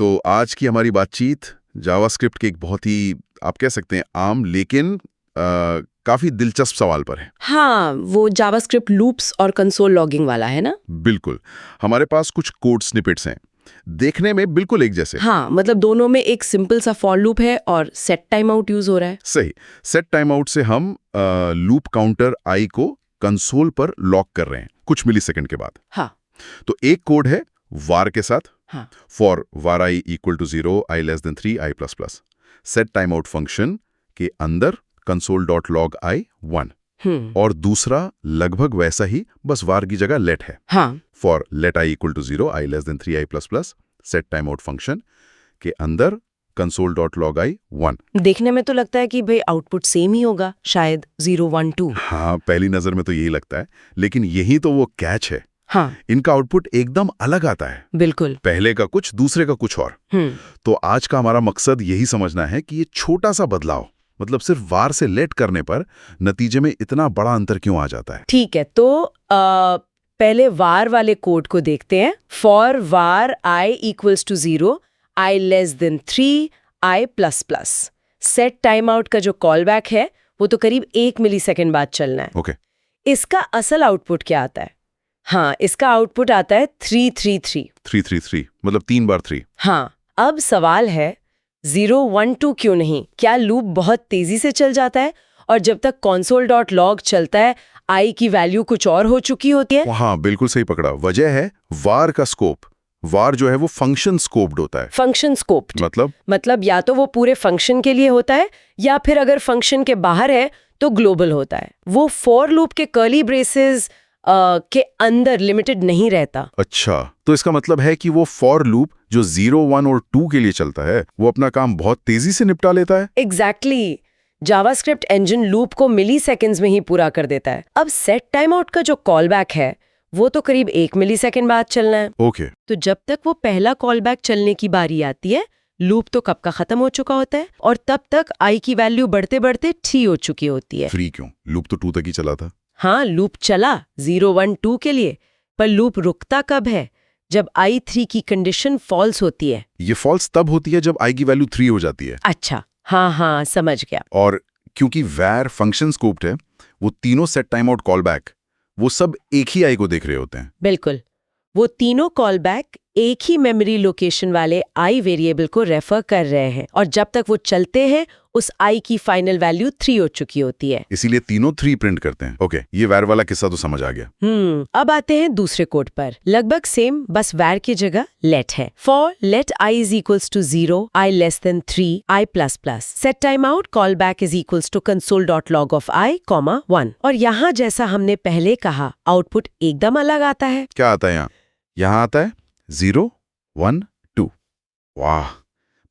तो आज की हमारी बातचीत जावास्क्रिप्ट के एक बहुत ही आप कह सकते हैं आम लेकिन काफी दिलचस्प सवाल पर है। हाँ, वो जावास्क्रिप्ट लूप्स और कंसोल लॉगिंग वाला है ना। बिल्कुल। हमारे पास कुछ कोड स्निपेट्स हैं, देखने में बिल्कुल एक जैसे। हाँ, मतलब दोनों में एक सिंपल सा फॉर लूप है और सेट टाइम आउट यूज हो रहा है। सही। सेट टाइम आउट से हम लूप काउंटर आई को कंसोल पर लॉक कर रहे हैं कुछ मिलीसेकंड के बाद। हाँ। तो एक कोड है वार के साथ, हाँ। For var i equal to 0, i less than 3, i plus plus। Set time out function के अंदर console.log i 1। और दूसरा लगभग वैसा ही, बस var की जगह let है। हाँ। For let i equal to 0, i less than 3, i plus plus। Set time out function के अंदर console.log i 1। देखने में तो लगता है कि भाई आउटपुट सेम ही होगा, शायद 0 1 2। हाँ, पहली नजर में तो यही लगता है, लेकिन यही तो वो कैच है। हाँ, इनका आउटपुट एकदम अलग आता है। बिल्कुल। पहले का कुछ, दूसरे का कुछ और। तो आज का हमारा मकसद यही समझना है कि ये छोटा सा बदलाव, मतलब सिर्फ वार से लेट करने पर नतीजे में इतना बड़ा अंतर क्यों आ जाता है। ठीक है, तो पहले वार वाले कोड को देखते हैं। For var i equals to 0, i less than 3, i plus plus. Set time out का जो कॉल बैक है वो तो करीब 1 मिलीसेकंड बाद चलना है। ओके। इसका असल आउटपुट क्या आता है? हाँ, इसका आउटपुट आता है 333। 333 मतलब 3 बार 3। हाँ, अब सवाल है 0 1 2 क्यों नहीं? क्या लूप बहुत तेजी से चल जाता है और जब तक console.log चलता है i की वैल्यू कुछ और हो चुकी होती है? हाँ, बिल्कुल सही पकड़ा। वजह है वार का स्कोप। वार जो है वो फंक्शन स्कोप्ड होता है। फंक्शन स्कोप्ड मतलब या तो वो पूरे फंक्शन के लिए होता है या फिर अगर फंक्शन के बाहर है तो ग्लोबल होता है। वो फॉर लूप के कर्ली ब्रेसेस के अंदर लिमिटेड नहीं रहता। अच्छा, तो इसका मतलब है कि वो फॉर लूप जो 0 1 और 2 के लिए चलता है वो अपना काम बहुत तेजी से निपटा लेता है। एग्जैक्टली। जावास्क्रिप्ट इंजन लूप को मिली सेकेंड्स में ही पूरा कर देता है। अब सेट टाइम आउट का जो कॉल बैक है वो तो करीब 1 मिलीसेकंड बाद चलना है। ओके। तो जब तक वो पहला कॉल बैक चलने की बारी आती है लूप तो कब का खत्म हो चुका होता है और तब तक i की वैल्यू बढ़ते बढ़ते 3 हो चुकी होती है। 3 क्यों? लूप तो 2 तक ही चला था। हाँ, लूप चला 0 1 2 के लिए, पर लूप रुकता कब है? जब i 3 की कंडीशन फॉल्स होती है। ये फॉल्स तब होती है जब i की वैल्यू 3 हो जाती है। अच्छा, हाँ, समझ गया। और क्योंकि var फंक्शन स्कोप्ड है, वो तीनों set time out call back वो सब एक ही i को देख रहे होते हैं। बिल्कुल, वो तीनों कॉल बैक एक ही मेमोरी लोकेशन वाले i वेरिएबल को रेफर कर रहे हैं और जब तक वो चलते हैं उस i की फाइनल वैल्यू 3 हो चुकी होती है। इसीलिए तीनों 3 प्रिंट करते हैं। ओके, ये var वाला किस्सा तो समझ आ गया। अब आते हैं दूसरे कोड पर। लगभग सेम, बस var की जगह let है। For let i is equals to 0, i less than 3, i plus plus। set time out callback is equals to console.log of i, 1। और यहाँ जैसा हमने पहले कहा आउटपुट एकदम अलग आता है। क्या आता है यहाँ? यहाँ आता है 0 1 2। वाह,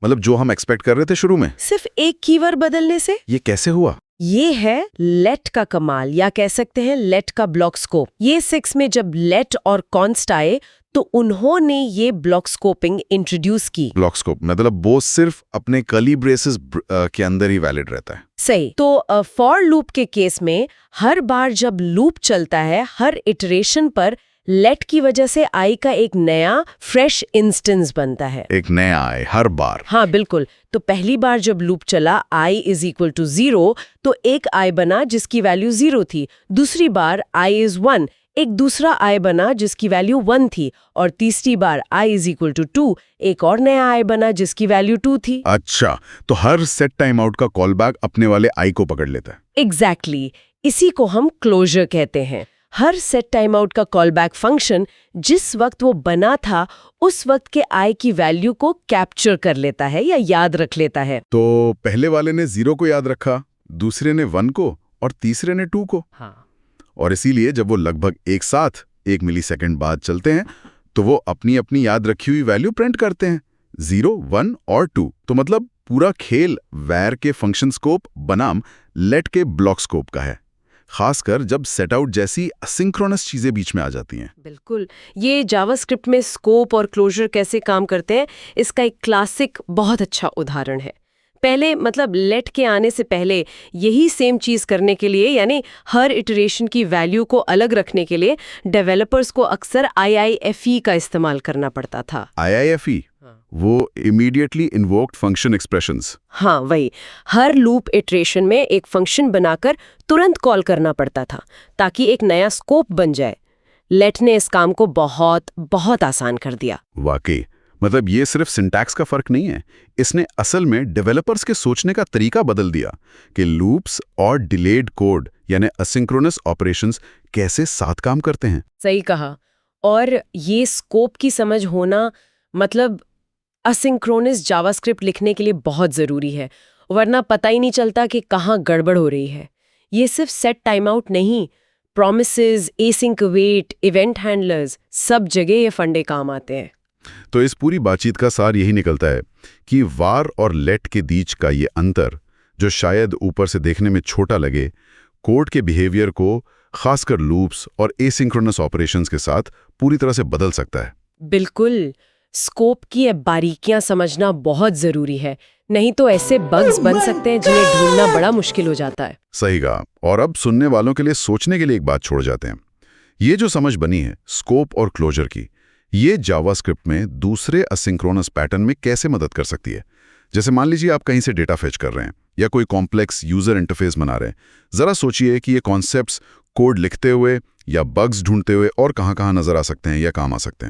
मतलब जो हम एक्सपेक्ट कर रहे थे शुरू में, सिर्फ एक कीवर्ड बदलने से। ये कैसे हुआ? ये है लेट का कमाल, या कह सकते हैं लेट का ब्लॉक स्कोप। ये 6 में जब लेट और कॉन्स्ट आए तो उन्होंने ये ब्लॉक स्कोपिंग इंट्रोड्यूस की। ब्लॉक स्कोप मतलब वो सिर्फ अपने कर्ली ब्रेसेस के अंदर ही वैलिड रहता है। सही। तो फॉर लूप के केस में हर बार जब लूप चलता है हर इटरेशन पर लेट की वजह से i का एक नया फ्रेश इंस्टेंस बनता है। एक नया i हर बार। हाँ, बिल्कुल। तो पहली बार जब लूप चला i is equal to 0 तो एक i बना जिसकी वैल्यू 0 थी। दूसरी बार i is 1, एक दूसरा i बना जिसकी वैल्यू 1 थी। और तीसरी बार i is equal to 2, एक और नया i बना जिसकी वैल्यू 2 थी। अच्छा, तो हर सेट टाइम आउट का कॉल बैक अपने वाले i को पकड़ लेता है। एग्जैक्टली। इसी को हम क्लोजर कहते हैं। हर सेट टाइम आउट का कॉल बैक फंक्शन जिस वक्त वो बना था उस वक्त के i की वैल्यू को कैप्चर कर लेता है या याद रख लेता है। तो पहले वाले ने 0 को याद रखा, दूसरे ने 1 को और तीसरे ने 2 को। हाँ। और इसीलिए जब वो लगभग एक साथ 1 मिलीसेकंड बाद चलते हैं तो वो अपनी अपनी याद रखी हुई वैल्यू प्रिंट करते हैं, 0 1 और 2। तो मतलब पूरा खेल var के फंक्शन स्कोप बनाम let के ब्लॉक स्कोप का है, खासकर जब सेट आउट जैसी असिंक्रोनस चीजें बीच में आ जाती हैं। बिल्कुल। ये जावास्क्रिप्ट में स्कोप और क्लोजर कैसे काम करते हैं इसका एक क्लासिक बहुत अच्छा उदाहरण है। पहले मतलब लेट के आने से पहले यही सेम चीज़ करने के लिए यानी हर इटरेशन की वैल्यू को अलग रखने के लिए डेवलपर्स को अक्सर IIFE का इस्तेमाल करना पड़ता था। IIFE वो इमीडिएटली इन्वोक्ड फंक्शन एक्सप्रेशंस। हाँ वही, हर लूप इटरेशन में एक फंक्शन बनाकर तुरंत कॉल करना पड़ता था ताकि एक नया स्कोप बन जाए। लेट ने इस काम को बहुत बहुत आसान कर दिया। वाकई, मतलब ये सिर्फ सिंटैक्स का फर्क नहीं है, इसने असल में डेवलपर्स के सोचने का तरीका बदल दिया कि लूप्स और डिलेड कोड यानी असिंक्रोनस ऑपरेशंस कैसे साथ काम करते हैं। सही कहा। और ये स्कोप की समझ होना मतलब असिंक्रोनस जावास्क्रिप्ट लिखने के लिए बहुत ज़रूरी है, वरना पता ही नहीं चलता कि कहाँ गड़बड़ हो रही है। ये सिर्फ सेट टाइम आउट नहीं, promises, async await, event handlers, सब जगह ये फंडे काम आते हैं। तो इस पूरी बातचीत का सार यही निकलता है कि वार और लेट के बीच का ये अंतर, जो शायद ऊपर से देखने में छोटा लगे, कोड के बिहेवियर को खासकर लूप्स और एसिंक्रोनस ऑपरेशंस के साथ पूरी तरह से बदल सकता है। बिल्कुल, स्कोप की ये बारीकियां समझना बहुत जरूरी है, नहीं तो ऐसे बग्स बन सकते हैं जिन्हें ढूंढना बड़ा मुश्किल हो जाता है। सही कहा। और अब सुनने वालों के लिए सोचने के लिए एक बात छोड़ जाते हैं। ये जो समझ बनी है स्कोप और क्लोजर की, ये जावास्क्रिप्ट में दूसरे असिंक्रोनस पैटर्न में कैसे मदद कर सकती है। जैसे मान लीजिए आप कहीं से डेटा फेच कर रहे हैं या कोई कॉम्प्लेक्स यूजर इंटरफेस बना रहे हैं। जरा सोचिए कि ये कॉन्सेप्ट्स कोड लिखते हुए या बग्स ढूंढते हुए और कहाँ-कहाँ नजर आ सकते हैं या काम आ सकते हैं।